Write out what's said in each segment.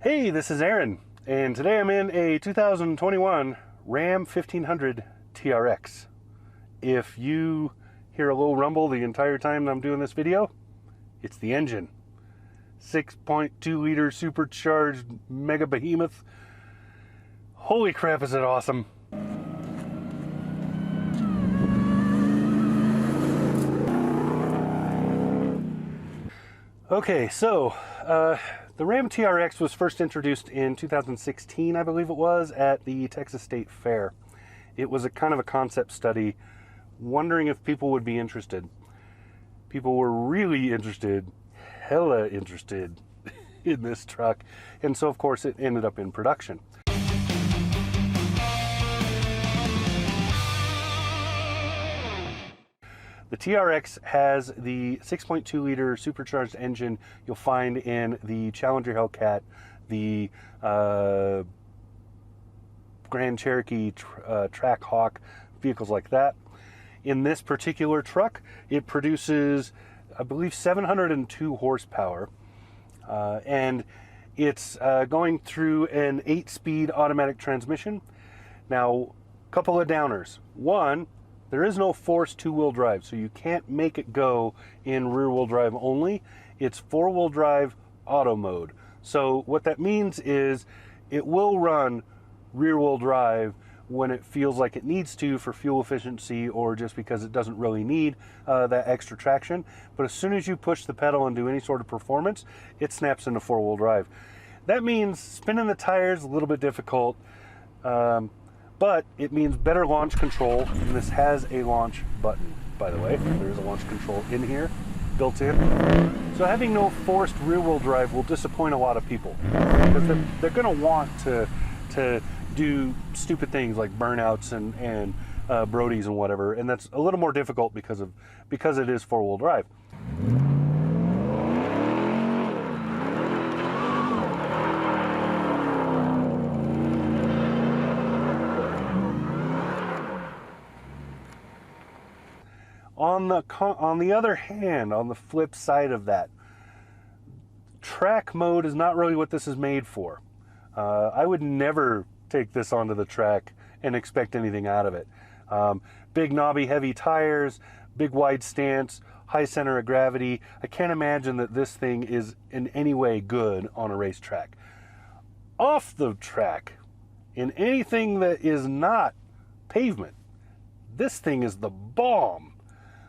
Hey, this is Aaron, and today I'm in a 2021 Ram 1500 TRX. If you hear a little rumble the entire time I'm doing this video, it's the engine. 6.2 liter supercharged mega behemoth. Holy crap, is it awesome. Okay, so the Ram TRX was first introduced in 2016, I believe it was, at the Texas State Fair. It was a kind of a concept study, wondering if people would be interested. People were really interested, hella interested in this truck, and so of course it ended up in production. The TRX has the 6.2 liter supercharged engine you'll find in the Challenger Hellcat, the Grand Cherokee Track Hawk, vehicles like that. In this particular truck, it produces, I believe, 702 horsepower, and it's going through an 8-speed automatic transmission. Now, a couple of downers. One, there is no forced two-wheel drive, so you can't make it go in rear-wheel drive only. It's four-wheel drive auto mode. So what that means is it will run rear-wheel drive when it feels like it needs to for fuel efficiency or just because it doesn't really need that extra traction. But as soon as you push the pedal and do any sort of performance, it snaps into four-wheel drive. That means spinning the tires is a little bit difficult. But it means better launch control, and this has a launch button, by the way. There is a launch control in here, built in. So having no forced rear-wheel drive will disappoint a lot of people, because they're going to want to do stupid things like burnouts and Brodies and whatever, and that's a little more difficult because it is four-wheel drive. On the other hand, on the flip side of that, track mode is not really what this is made for. I would never take this onto the track and expect anything out of it. Big knobby heavy tires, big wide stance, high center of gravity. I can't imagine that this thing is in any way good on a racetrack. Off the track, in anything that is not pavement, this thing is the bomb.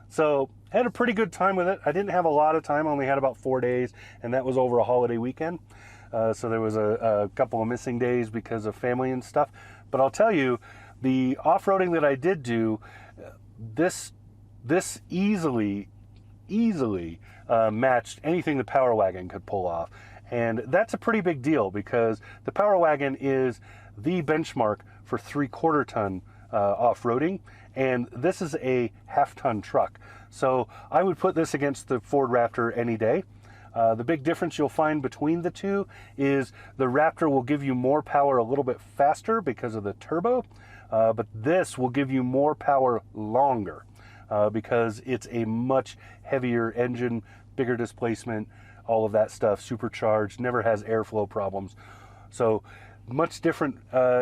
So I had a pretty good time with it. I didn't have a lot of time. I only had about 4 days, and that was over a holiday weekend. So there was a couple of missing days because of family and stuff. But I'll tell you, the off-roading that I did do, this easily matched anything the Power Wagon could pull off. And that's a pretty big deal because the Power Wagon is the benchmark for 3/4 ton off-roading, and this is a half-ton truck. So I would put this against the Ford Raptor any day. The big difference you'll find between the two is the Raptor will give you more power a little bit faster because of the turbo, but this will give you more power longer because it's a much heavier engine, bigger displacement, all of that stuff, supercharged, never has airflow problems. So much different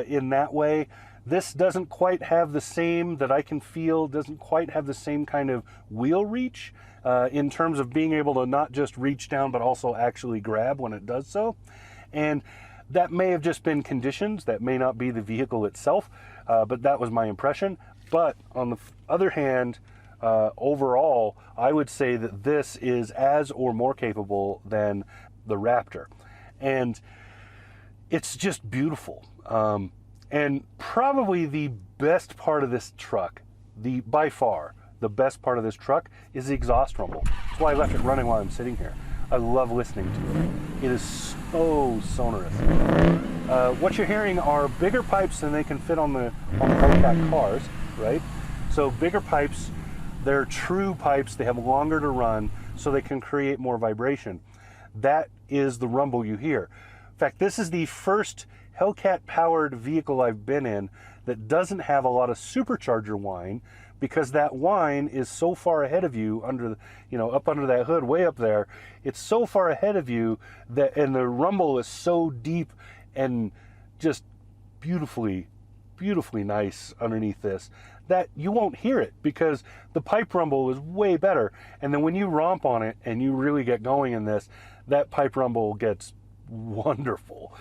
in that way. This doesn't quite have the same, that I can feel, doesn't quite have the same kind of wheel reach in terms of being able to not just reach down, but also actually grab when it does so. And that may have just been conditions, that may not be the vehicle itself, but that was my impression. But on the other hand, overall, I would say that this is as or more capable than the Raptor. And it's just beautiful. And probably the best part of this truck, by far, the best part of this truck is the exhaust rumble. That's why I left it running while I'm sitting here. I love listening to it. It is so sonorous. What you're hearing are bigger pipes than they can fit on the Hellcat cars, right? So bigger pipes, they're true pipes, they have longer to run, so they can create more vibration. That is the rumble you hear. In fact, this is the first Hellcat powered vehicle I've been in that doesn't have a lot of supercharger whine, because that whine is so far ahead of you under, up under that hood, way up there. It's so far ahead of you that, and the rumble is so deep and just beautifully nice underneath this, that you won't hear it because the pipe rumble is way better. And then when you romp on it and you really get going in this, that pipe rumble gets wonderful.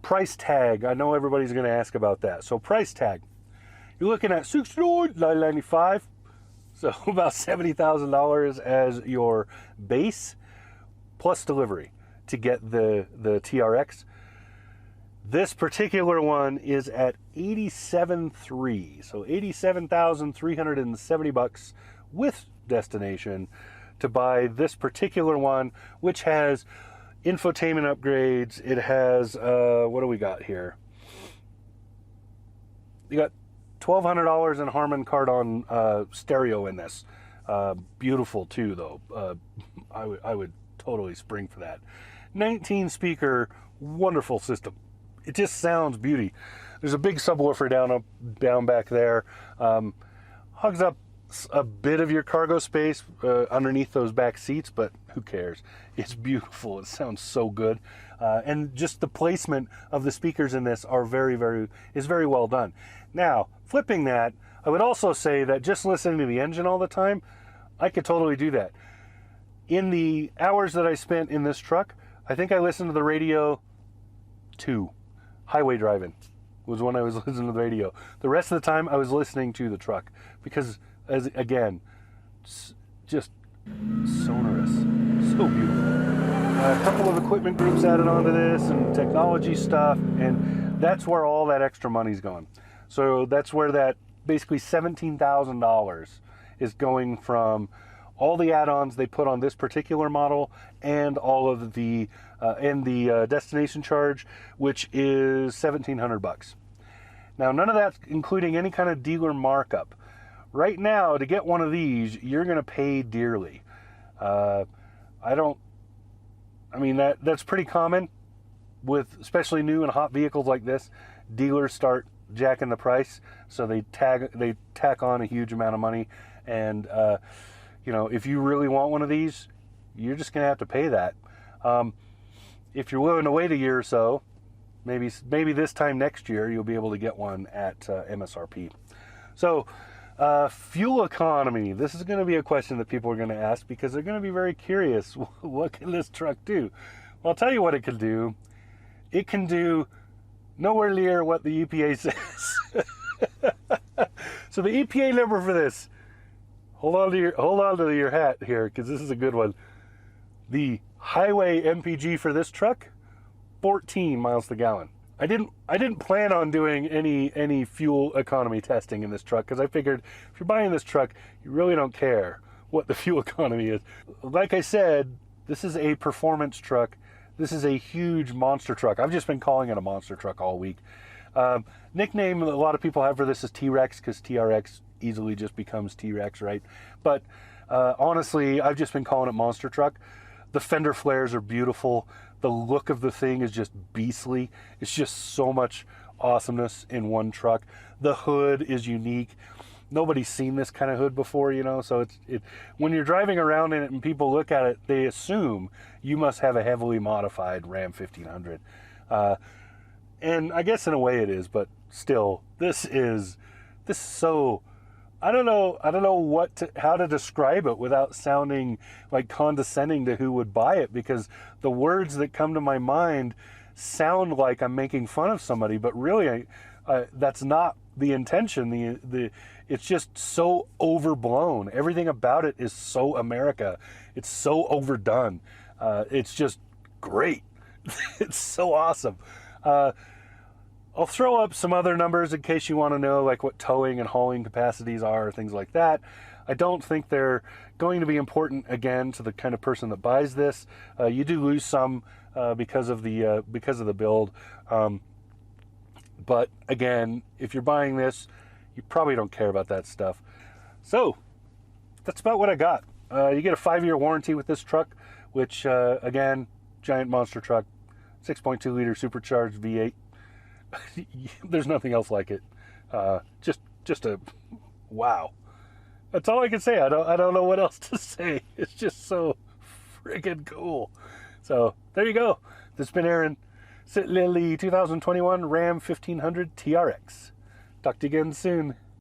Price tag. I know everybody's going to ask about that. So price tag. You're looking at $69,995, so about $70,000 as your base plus delivery to get the TRX. This particular one is at $87,300, so $87,370 with destination to buy this particular one, which has infotainment upgrades. It has what do we got here? You got $1,200 in Harman Kardon stereo in this. Beautiful too, though. I would totally spring for that. 19 speaker, wonderful system. It just sounds beauty. There's a big subwoofer down back there. Hogs up a bit of your cargo space underneath those back seats, but who cares? It's beautiful. It sounds so good. And just the placement of the speakers in this are very well done. Now, flipping that, I would also say that just listening to the engine all the time, I could totally do that. In the hours that I spent in this truck, I think I listened to the radio 2. Highway driving was when I was listening to the radio. The rest of the time I was listening to the truck because, again, just sonorous, so beautiful. A couple of equipment groups added onto this and technology stuff, and that's where all that extra money's gone. So that's where that basically $17,000 is going from all the add-ons they put on this particular model and all of the destination charge, which is $1,700. Now, none of that's including any kind of dealer markup. Right now, to get one of these, you're going to pay dearly. That's pretty common with especially new and hot vehicles like this. Dealers start jacking the price, so they tack on a huge amount of money, and if you really want one of these, you're just going to have to pay that. If you're willing to wait a year or so, maybe this time next year, you'll be able to get one at MSRP. So, fuel economy. This is going to be a question that people are going to ask because they're going to be very curious. What can this truck do? Well, I'll tell you what it can do. It can do nowhere near what the EPA says. So the EPA number for this, hold on to your hat here because this is a good one. The highway MPG for this truck, 14 miles to the gallon. I didn't plan on doing any fuel economy testing in this truck because I figured if you're buying this truck, you really don't care what the fuel economy is. Like I said, this is a performance truck. This is a huge monster truck. I've just been calling it a monster truck all week. Nickname a lot of people have for this is T-Rex because TRX easily just becomes T-Rex, right? But honestly, I've just been calling it monster truck. The fender flares are beautiful. The look of the thing is just beastly. It's just so much awesomeness in one truck. The hood is unique. Nobody's seen this kind of hood before, so it when you're driving around in it and people look at it, they assume you must have a heavily modified Ram 1500. And I guess in a way it is, but still, this is so, I don't know how to describe it without sounding like condescending to who would buy it, because the words that come to my mind sound like I'm making fun of somebody, but really that's not the intention. It's just so overblown. Everything about it is so America. It's so overdone. It's just great. It's so awesome. I'll throw up some other numbers in case you want to know like what towing and hauling capacities are, things like that. I don't think they're going to be important again to the kind of person that buys this. You do lose some because of the build. But again, if you're buying this, you probably don't care about that stuff. So that's about what I got. You get a 5-year warranty with this truck, which, again, giant monster truck, 6.2 liter supercharged V8. There's nothing else like it. Just a wow. That's all I can say. I don't know what else to say. It's just so friggin' cool. So there you go. This has been Aaron, Sit Lily 2021 Ram 1500 TRX. Talk to you again soon.